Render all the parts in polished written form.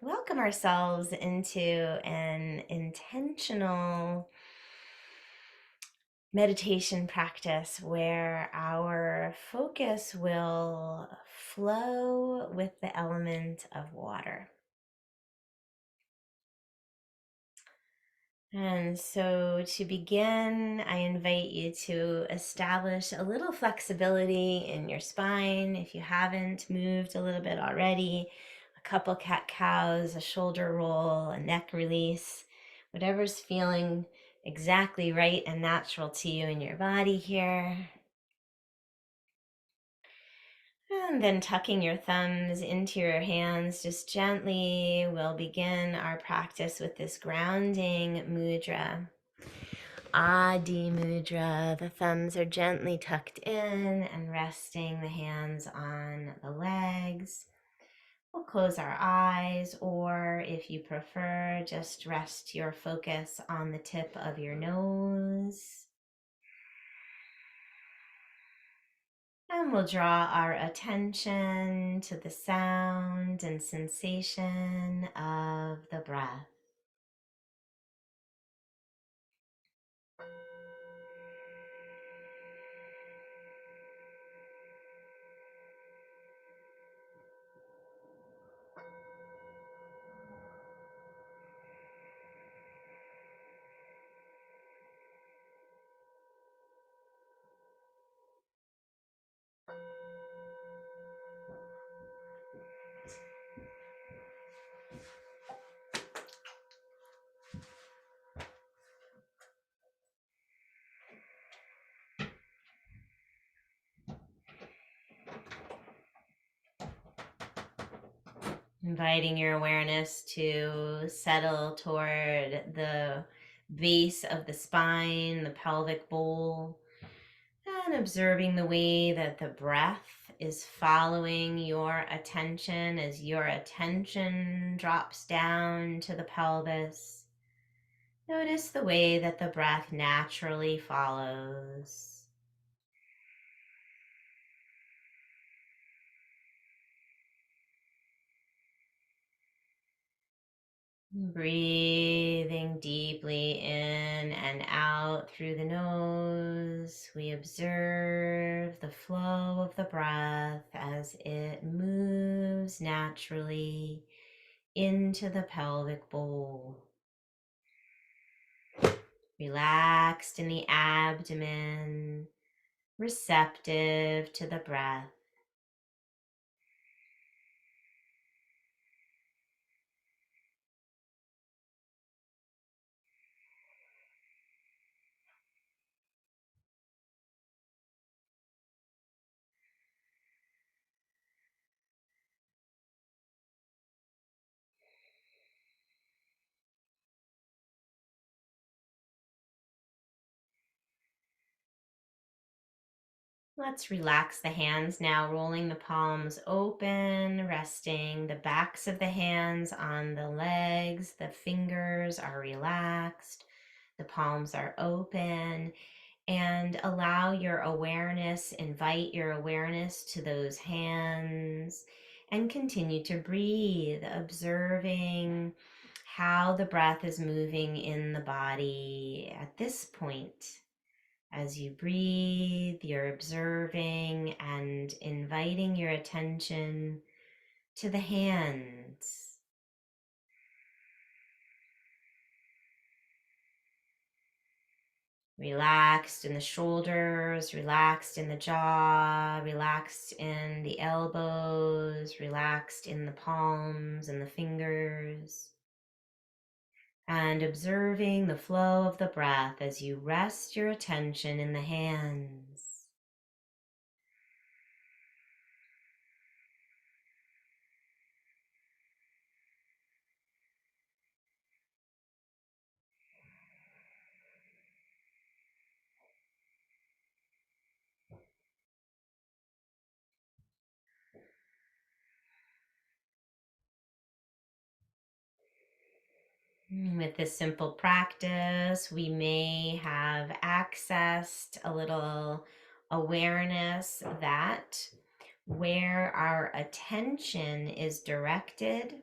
Welcome ourselves into an intentional meditation practice where our focus will flow with the element of water. And so to begin, I invite you to establish a little flexibility in your spine. If you haven't moved a little bit already, a couple cat cows, a shoulder roll, a neck release, whatever's feeling exactly right and natural to you in your body here. And then tucking your thumbs into your hands just gently, we'll begin our practice with this grounding mudra. Adi Mudra. The thumbs are gently tucked in and resting the hands on the legs. We'll close our eyes, or if you prefer, just rest your focus on the tip of your nose. And we'll draw our attention to the sound and sensation of the breath. Inviting your awareness to settle toward the base of the spine, the pelvic bowl, and observing the way that the breath is following your attention as your attention drops down to the pelvis. Notice the way that the breath naturally follows. Breathing deeply in and out through the nose, we observe the flow of the breath as it moves naturally into the pelvic bowl. Relaxed in the abdomen, receptive to the breath. Let's relax the hands now, rolling the palms open, resting the backs of the hands on the legs. The fingers are relaxed, the palms are open, and allow your awareness, invite your awareness to those hands, and continue to breathe, observing how the breath is moving in the body at this point. As you breathe, you're observing and inviting your attention to the hands. Relaxed in the shoulders, relaxed in the jaw, relaxed in the elbows, relaxed in the palms and the fingers. And observing the flow of the breath as you rest your attention in the hands. With this simple practice, we may have accessed a little awareness that where our attention is directed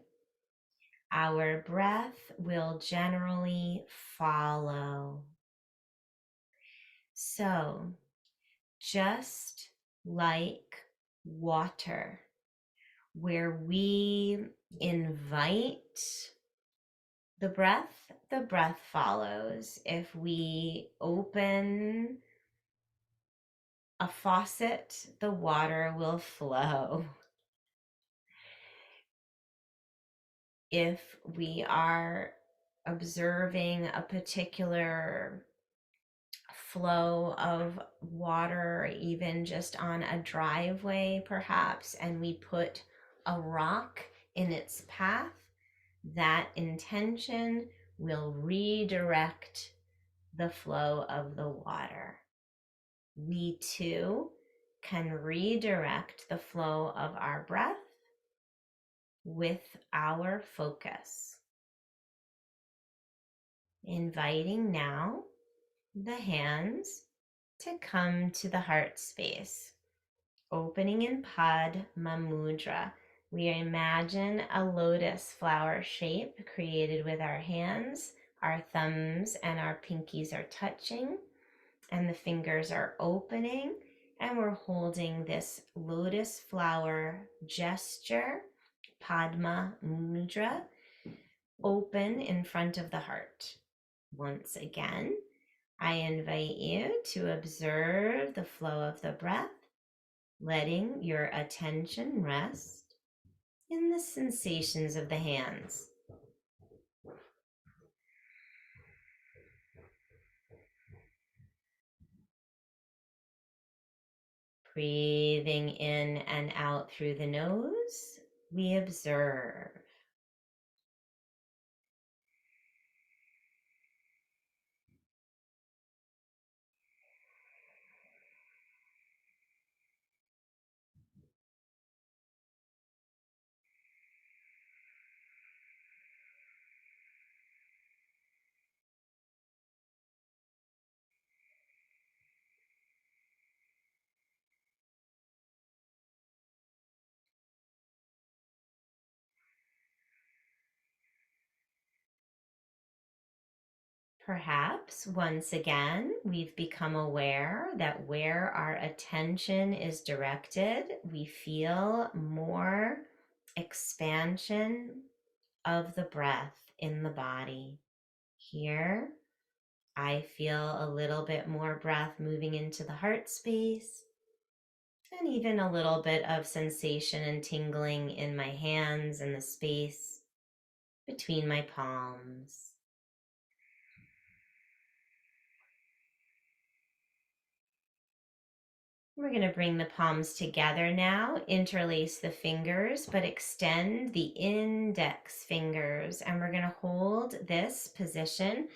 Our breath will generally follow. So, just like water, where we invite the breath follows. If we open a faucet, the water will flow. If we are observing a particular flow of water, even just on a driveway, perhaps, and we put a rock in its path, that intention will redirect the flow of the water. We too can redirect the flow of our breath with our focus. Inviting now the hands to come to the heart space. Opening in Padma Mudra, we imagine a lotus flower shape created with our hands. Our thumbs and our pinkies are touching, and the fingers are opening, and we're holding this lotus flower gesture, Padma Mudra, open in front of the heart. Once again, I invite you to observe the flow of the breath, letting your attention rest in the sensations of the hands. Breathing in and out through the nose, we observe. Perhaps once again, we've become aware that where our attention is directed, we feel more expansion of the breath in the body. Here, I feel a little bit more breath moving into the heart space, and even a little bit of sensation and tingling in my hands and the space between my palms. We're going to bring the palms together now, interlace the fingers, but extend the index fingers. And we're going to hold this position,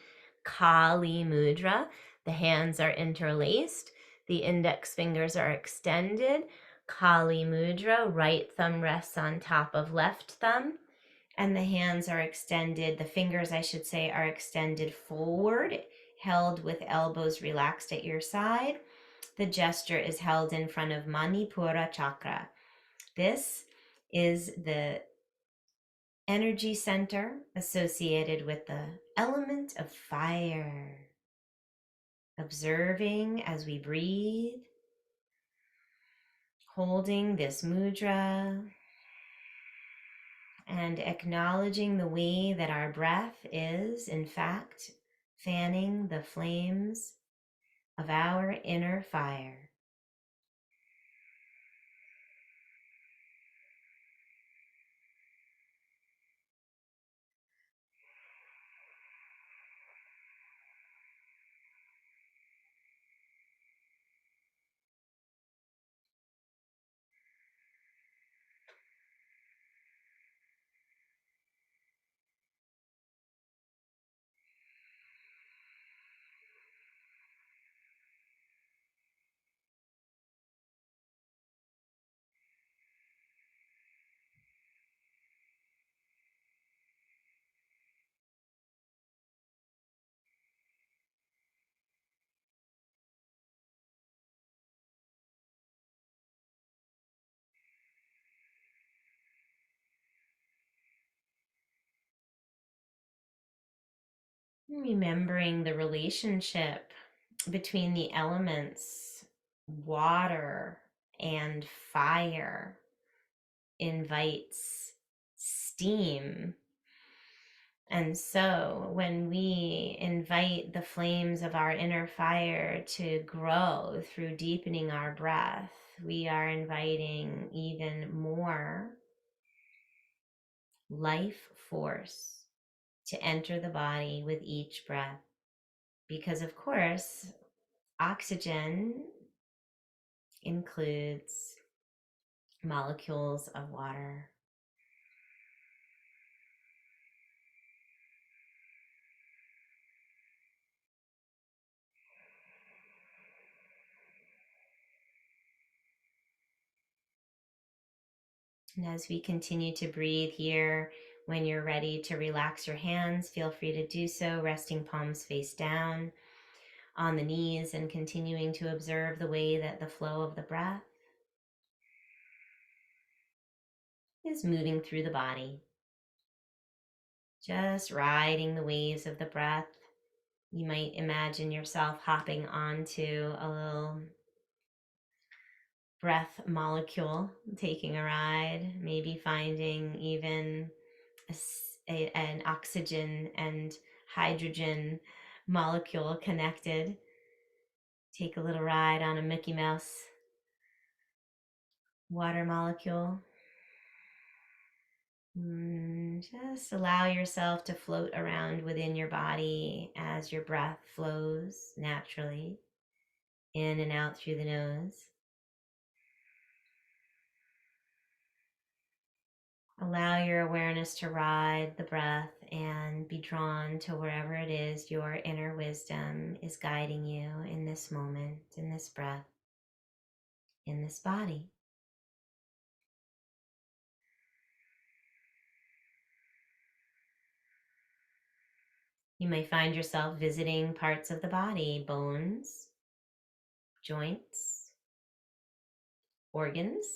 Kali Mudra. The hands are interlaced, the index fingers are extended. Kali Mudra, right thumb rests on top of left thumb, and the hands are extended, the fingers, I should say, are extended forward, held with elbows relaxed at your side. The gesture is held in front of Manipura chakra. This is the energy center associated with the element of fire. Observing as we breathe, holding this mudra, and acknowledging the way that our breath is, in fact, fanning the flames of our inner fire. Remembering the relationship between the elements, water and fire invites steam. And so, when we invite the flames of our inner fire to grow through deepening our breath, we are inviting even more life force to enter the body with each breath. Because, of course, oxygen includes molecules of water. And as we continue to breathe here, when you're ready to relax your hands, feel free to do so, resting palms face down on the knees and continuing to observe the way that the flow of the breath is moving through the body. Just riding the waves of the breath. You might imagine yourself hopping onto a little breath molecule, taking a ride, maybe finding even an oxygen and hydrogen molecule connected. Take a little ride on a Mickey Mouse water molecule. Just allow yourself to float around within your body as your breath flows naturally in and out through the nose. Allow your awareness to ride the breath and be drawn to wherever it is your inner wisdom is guiding you in this moment, in this breath, in this body. You may find yourself visiting parts of the body, bones, joints, organs.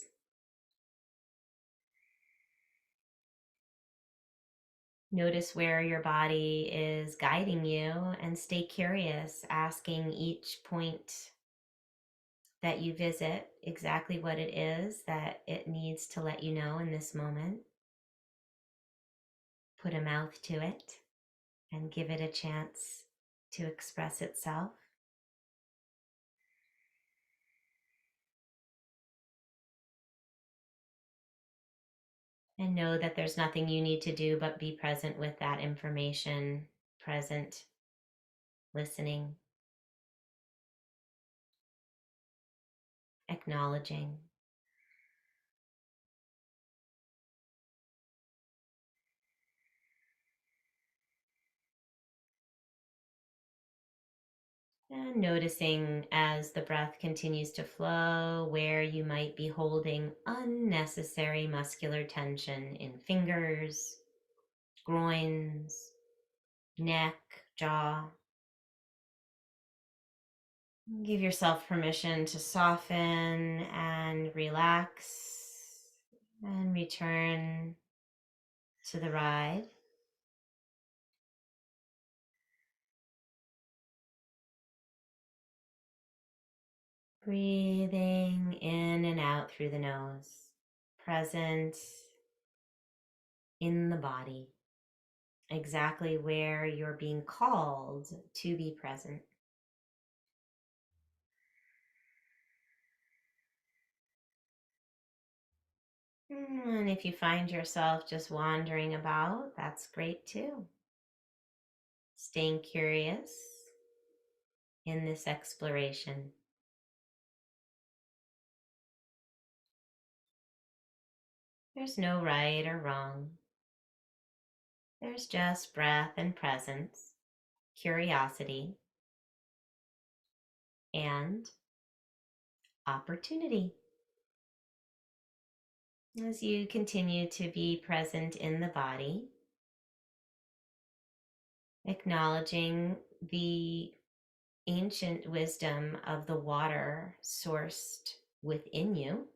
Notice where your body is guiding you and stay curious, asking each point that you visit exactly what it is that it needs to let you know in this moment. Put a mouth to it and give it a chance to express itself. And know that there's nothing you need to do but be present with that information, present, listening, acknowledging. And noticing as the breath continues to flow where you might be holding unnecessary muscular tension in fingers, groins, neck, jaw. Give yourself permission to soften and relax and return to the ride. Breathing in and out through the nose, present in the body, exactly where you're being called to be present. And if you find yourself just wandering about, that's great too. Staying curious in this exploration. There's no right or wrong. There's just breath and presence, curiosity, and opportunity. As you continue to be present in the body, acknowledging the ancient wisdom of the water sourced within you,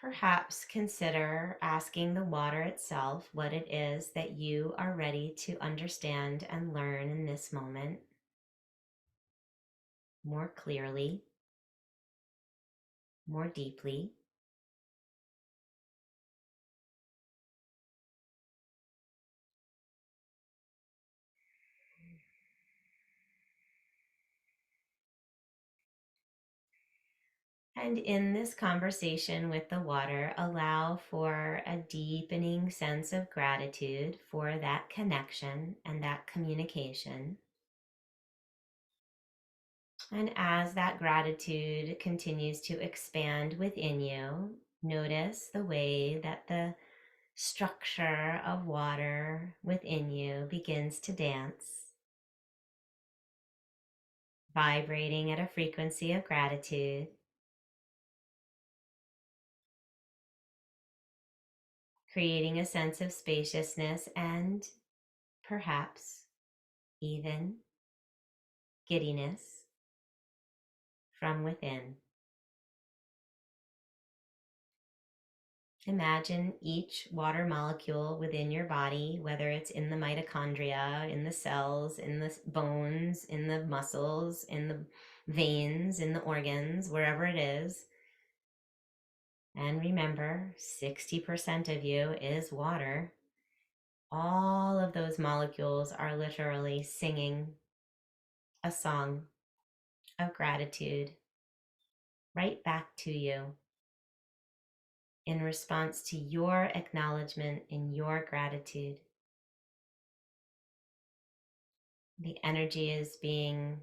Perhaps consider asking the water itself what it is that you are ready to understand and learn in this moment more clearly, more deeply. And in this conversation with the water, allow for a deepening sense of gratitude for that connection and that communication. And as that gratitude continues to expand within you, notice the way that the structure of water within you begins to dance, vibrating at a frequency of gratitude, creating a sense of spaciousness and perhaps even giddiness from within. Imagine each water molecule within your body, whether it's in the mitochondria, in the cells, in the bones, in the muscles, in the veins, in the organs, wherever it is. And remember, 60% of you is water. All of those molecules are literally singing a song of gratitude right back to you in response to your acknowledgement and your gratitude. The energy is being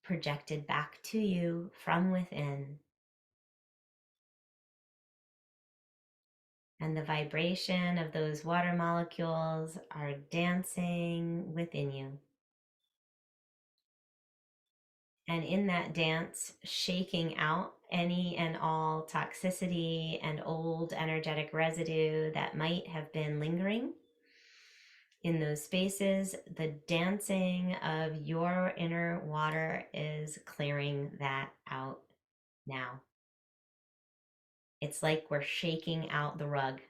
projected back to you from within, and the vibration of those water molecules are dancing within you. And in that dance, shaking out any and all toxicity and old energetic residue that might have been lingering in those spaces, the dancing of your inner water is clearing that out now. It's like we're shaking out the rug.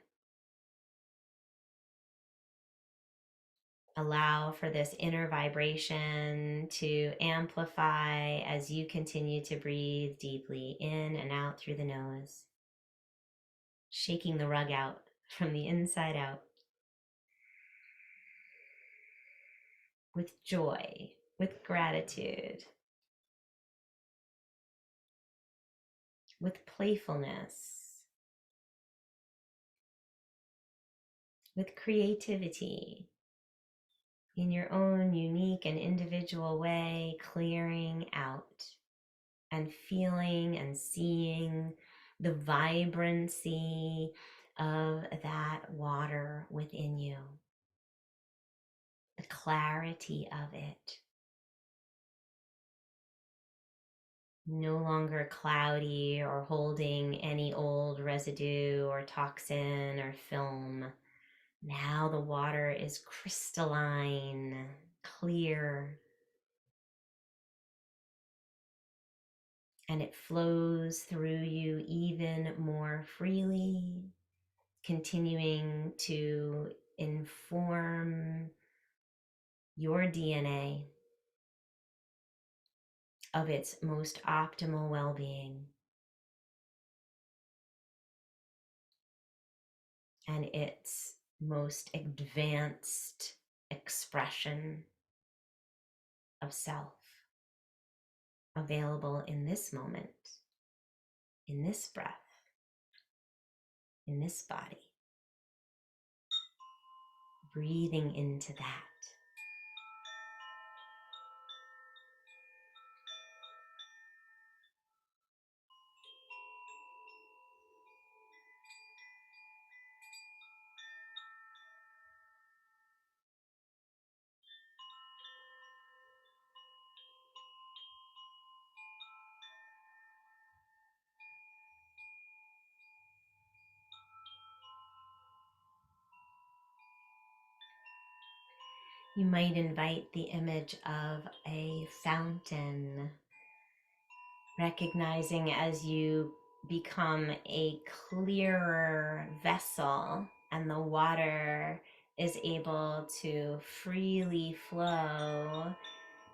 Allow for this inner vibration to amplify as you continue to breathe deeply in and out through the nose, shaking the rug out from the inside out with joy, with gratitude, with playfulness, with creativity, in your own unique and individual way, clearing out and feeling and seeing the vibrancy of that water within you, the clarity of it. No longer cloudy or holding any old residue or toxin or film. Now the water is crystalline, clear, and it flows through you even more freely, continuing to inform your DNA of its most optimal well-being and its most advanced expression of self, available in this moment, in this breath, in this body. Breathing into that. You might invite the image of a fountain, recognizing as you become a clearer vessel and the water is able to freely flow,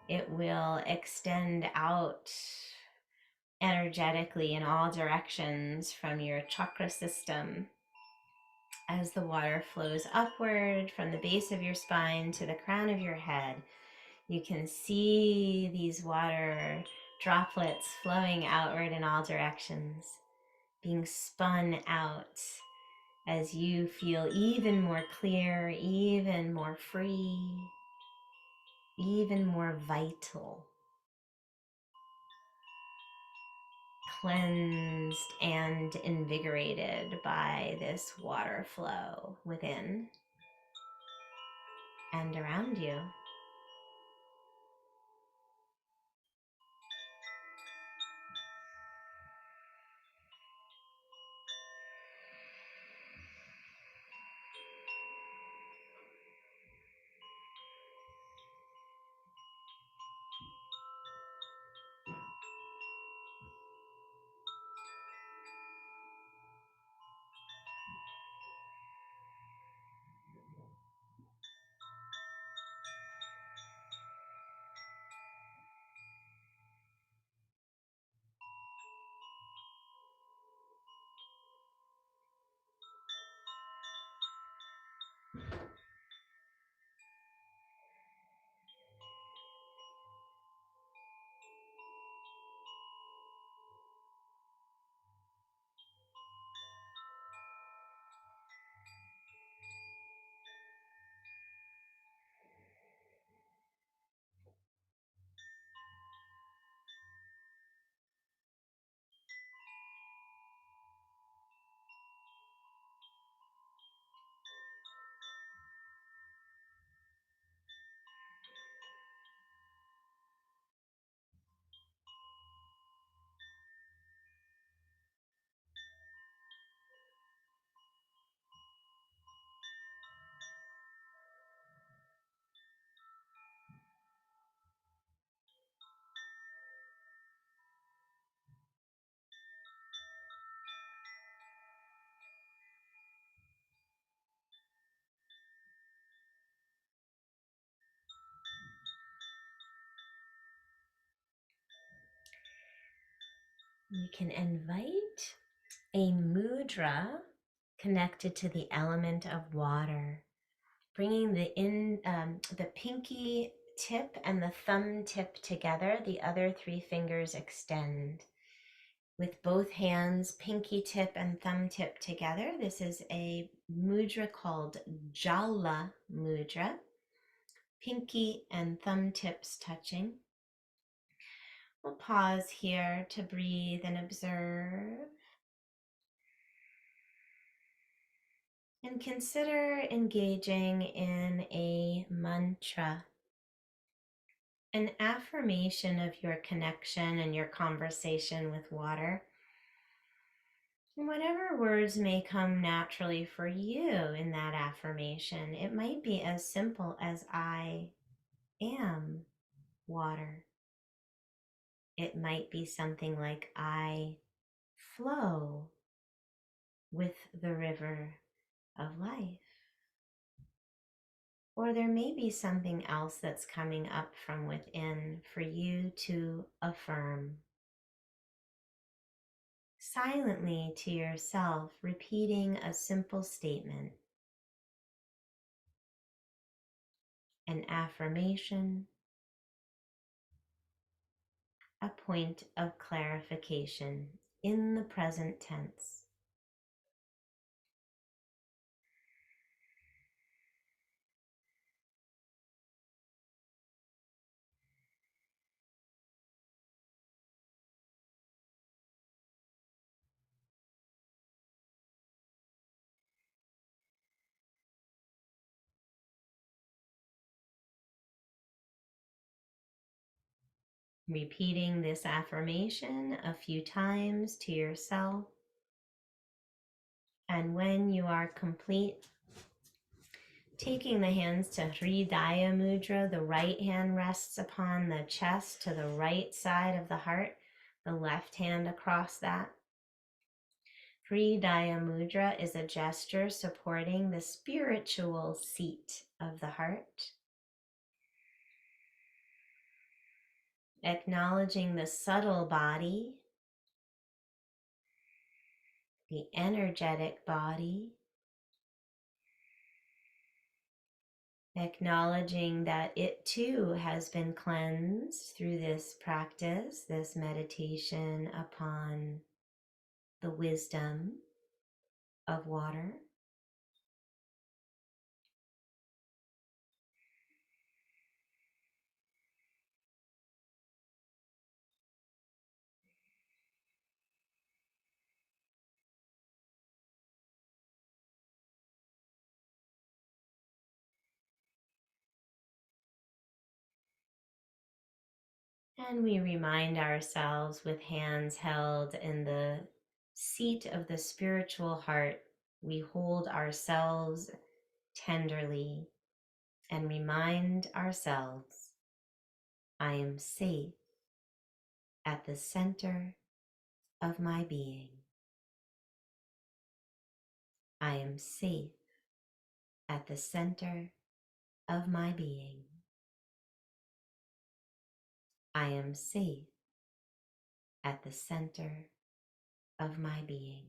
it will extend out energetically in all directions from your chakra system as the water flows upward from the base of your spine to the crown of your head. You can see these water droplets flowing outward in all directions, being spun out as you feel even more clear, even more free, even more vital, cleansed and invigorated by this water flow within and around you. We can invite a mudra connected to the element of water, bringing the pinky tip and the thumb tip together. The other three fingers extend. With both hands, pinky tip and thumb tip together. This is a mudra called Jala mudra. Pinky and thumb tips touching. We'll pause here to breathe and observe. And consider engaging in a mantra, an affirmation of your connection and your conversation with water. And whatever words may come naturally for you in that affirmation, it might be as simple as I am water. It might be something like I flow with the river of life. Or there may be something else that's coming up from within for you to affirm. Silently to yourself, repeating a simple statement, an affirmation, a point of clarification in the present tense. Repeating this affirmation a few times to yourself. And when you are complete, taking the hands to Hridaya Mudra, the right hand rests upon the chest to the right side of the heart, the left hand across that. Hridaya Mudra is a gesture supporting the spiritual seat of the heart, acknowledging the subtle body, the energetic body, acknowledging that it too has been cleansed through this practice, this meditation upon the wisdom of water. And we remind ourselves with hands held in the seat of the spiritual heart, we hold ourselves tenderly and remind ourselves, I am safe at the center of my being. I am safe at the center of my being. I am safe at the center of my being.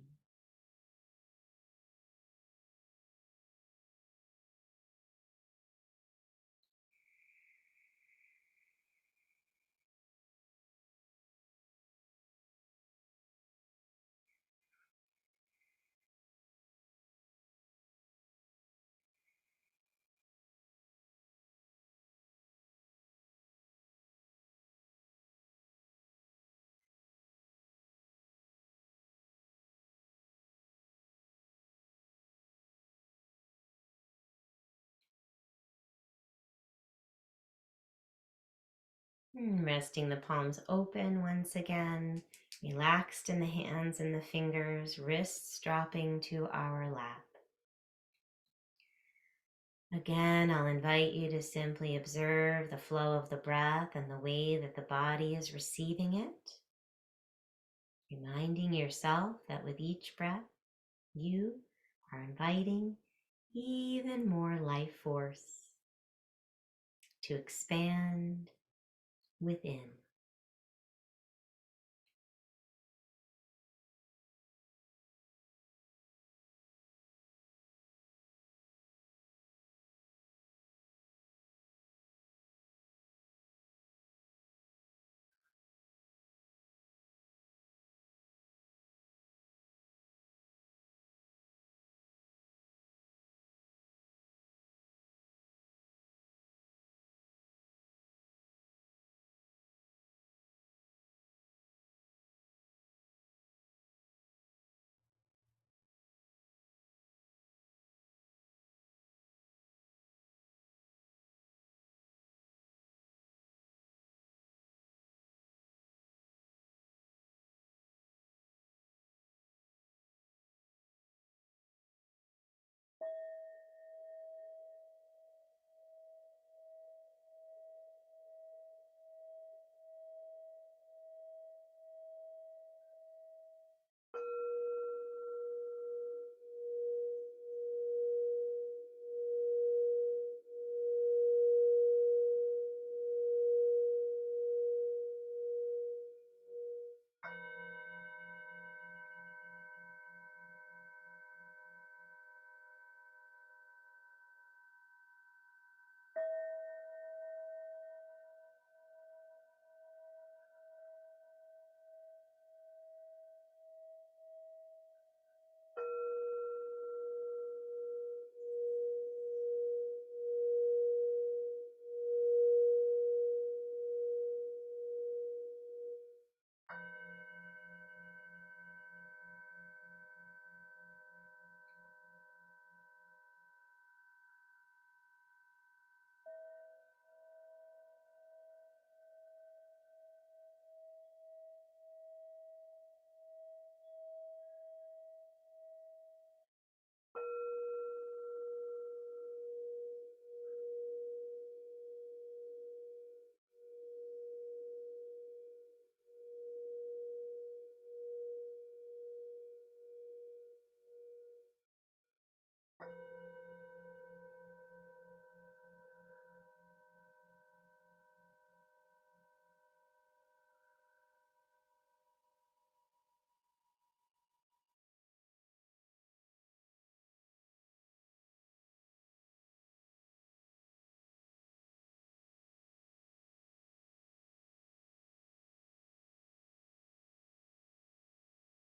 Resting the palms open once again, relaxed in the hands and the fingers, wrists dropping to our lap. Again, I'll invite you to simply observe the flow of the breath and the way that the body is receiving it, reminding yourself that with each breath, you are inviting even more life force to expand within.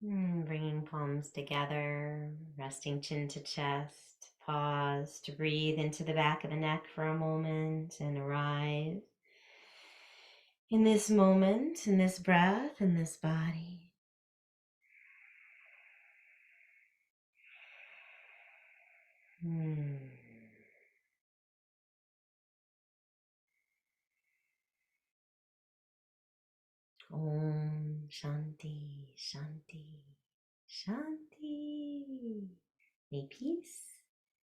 Bringing palms together, resting chin to chest. Pause to breathe into the back of the neck for a moment and arrive in this moment, in this breath, in this body. Hmm. Om Shanti, Shanti, Shanti. May peace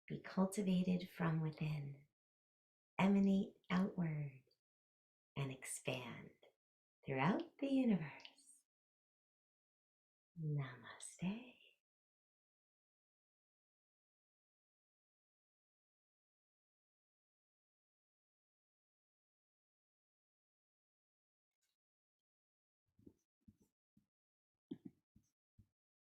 be cultivated from within, emanate outward, and expand throughout the universe.